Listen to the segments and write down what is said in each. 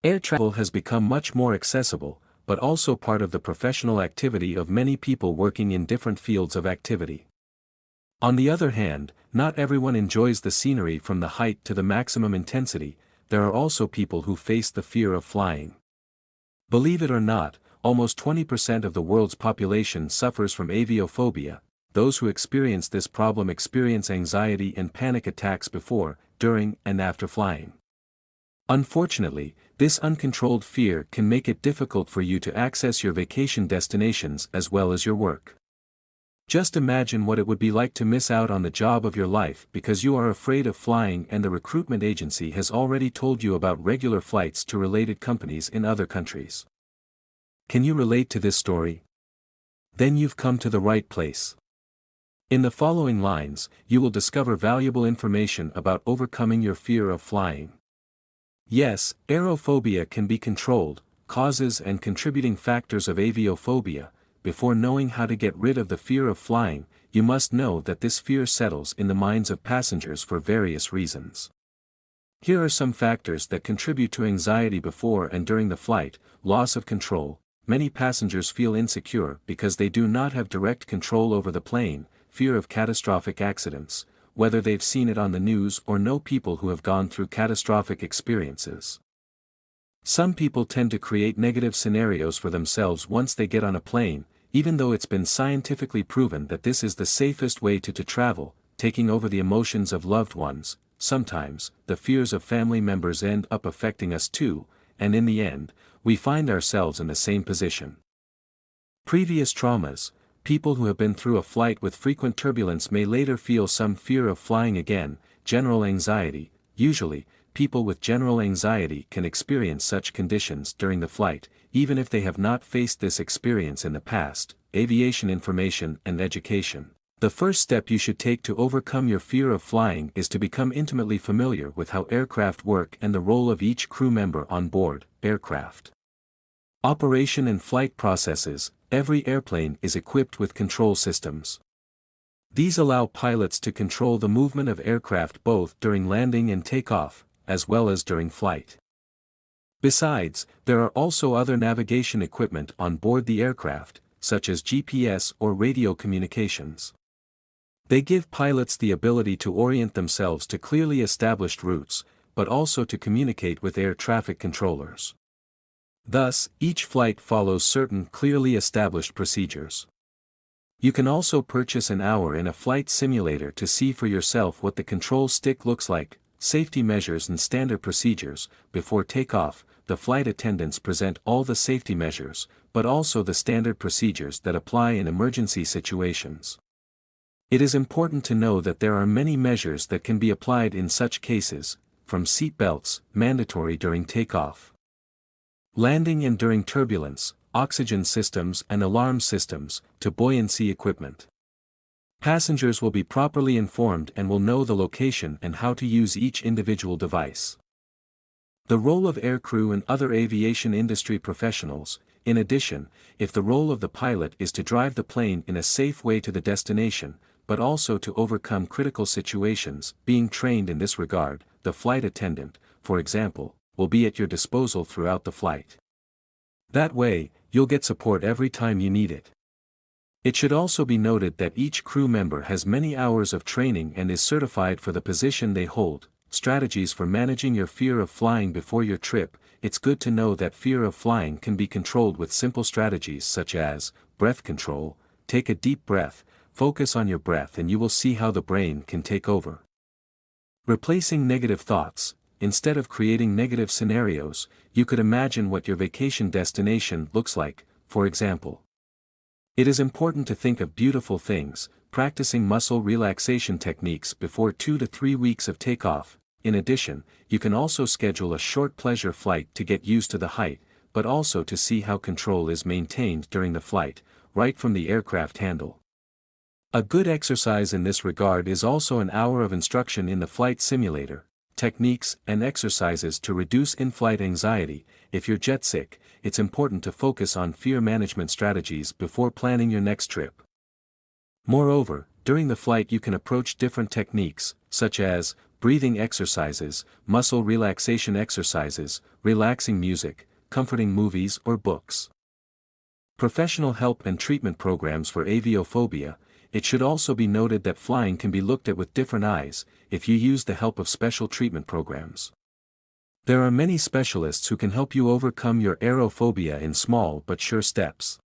Air travel has become much more accessible, but also part of the professional activity of many people working in different fields of activity. On the other hand, not everyone enjoys the scenery from the height to the maximum intensity. There are also people who face the fear of flying. Believe it or not, almost 20% of the world's population suffers from aviophobia. Those who experience this problem experience anxiety and panic attacks before, during, and after flying. Unfortunately, this uncontrolled fear can make it difficult for you to access your vacation destinations as well as your work. Just imagine what it would be like to miss out on the job of your life because you are afraid of flying and the recruitment agency has already told you about regular flights to related companies in other countries. Can you relate to this story? Then you've come to the right place. In the following lines, you will discover valuable information about overcoming your fear of flying. Yes, aerophobia can be controlled. Causes and contributing factors of aviophobia. Before knowing how to get rid of the fear of flying, you must know that this fear settles in the minds of passengers for various reasons. Here are some factors that contribute to anxiety before and during the flight. Loss of control. Many passengers feel insecure because they do not have direct control over the plane. Fear of catastrophic accidents, whether they've seen it on the news or know people who have gone through catastrophic experiences. Some people tend to create negative scenarios for themselves once they get on a plane, even though it's been scientifically proven that this is the safest way to travel, taking over the emotions of loved ones. Sometimes, the fears of family members end up affecting us too, and in the end, we find ourselves in the same position. Previous traumas. People who have been through a flight with frequent turbulence may later feel some fear of flying again. General anxiety. Usually, people with general anxiety can experience such conditions during the flight, even if they have not faced this experience in the past. Aviation information and education. The first step you should take to overcome your fear of flying is to become intimately familiar with how aircraft work and the role of each crew member on board aircraft. Operation and flight processes. Every airplane is equipped with control systems. These allow pilots to control the movement of aircraft both during landing and takeoff, as well as during flight. Besides, there are also other navigation equipment on board the aircraft, such as GPS or radio communications. They give pilots the ability to orient themselves to clearly established routes, but also to communicate with air traffic controllers. Thus, each flight follows certain clearly established procedures. You can also purchase an hour in a flight simulator to see for yourself what the control stick looks like. Safety measures and standard procedures. Before takeoff, the flight attendants present all the safety measures, but also the standard procedures that apply in emergency situations. It is important to know that there are many measures that can be applied in such cases, from seat belts, mandatory during takeoff, landing and during turbulence, oxygen systems and alarm systems, to buoyancy equipment. Passengers will be properly informed and will know the location and how to use each individual device. The role of aircrew and other aviation industry professionals. In addition, if the role of the pilot is to drive the plane in a safe way to the destination, but also to overcome critical situations, being trained in this regard, the flight attendant, for example, will be at your disposal throughout the flight. That way, you'll get support every time you need it. It should also be noted that each crew member has many hours of training and is certified for the position they hold. Strategies for managing your fear of flying before your trip. It's good to know that fear of flying can be controlled with simple strategies such as breath control. Take a deep breath, focus on your breath, and you will see how the brain can take over. Replacing negative thoughts. Instead of creating negative scenarios, you could imagine what your vacation destination looks like, for example. It is important to think of beautiful things, practicing muscle relaxation techniques before 2 to 3 weeks of takeoff. In addition, you can also schedule a short pleasure flight to get used to the height, but also to see how control is maintained during the flight, right from the aircraft handle. A good exercise in this regard is also an hour of instruction in the flight simulator. Techniques and exercises to reduce in-flight anxiety. If you're jet sick, it's important to focus on fear management strategies before planning your next trip. Moreover, during the flight you can approach different techniques, such as breathing exercises, muscle relaxation exercises, relaxing music, comforting movies or books. Professional help and treatment programs for aviophobia. It should also be noted that flying can be looked at with different eyes, if you use the help of special treatment programs. There are many specialists who can help you overcome your aerophobia in small but sure steps.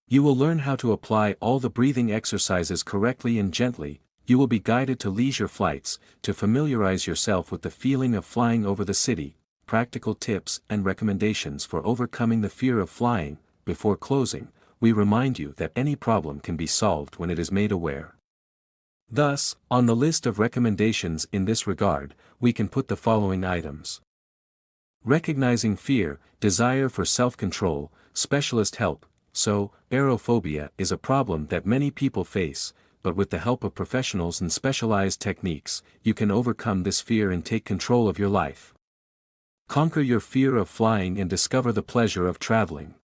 You will learn how to apply all the breathing exercises correctly and gently. You will be guided to leisure flights, to familiarize yourself with the feeling of flying over the city, practical tips and recommendations for overcoming the fear of flying. Before closing, we remind you that any problem can be solved when it is made aware. Thus, on the list of recommendations in this regard, we can put the following items. Recognizing fear, desire for self-control, specialist help. So, aerophobia is a problem that many people face, but with the help of professionals and specialized techniques, you can overcome this fear and take control of your life. Conquer your fear of flying and discover the pleasure of traveling.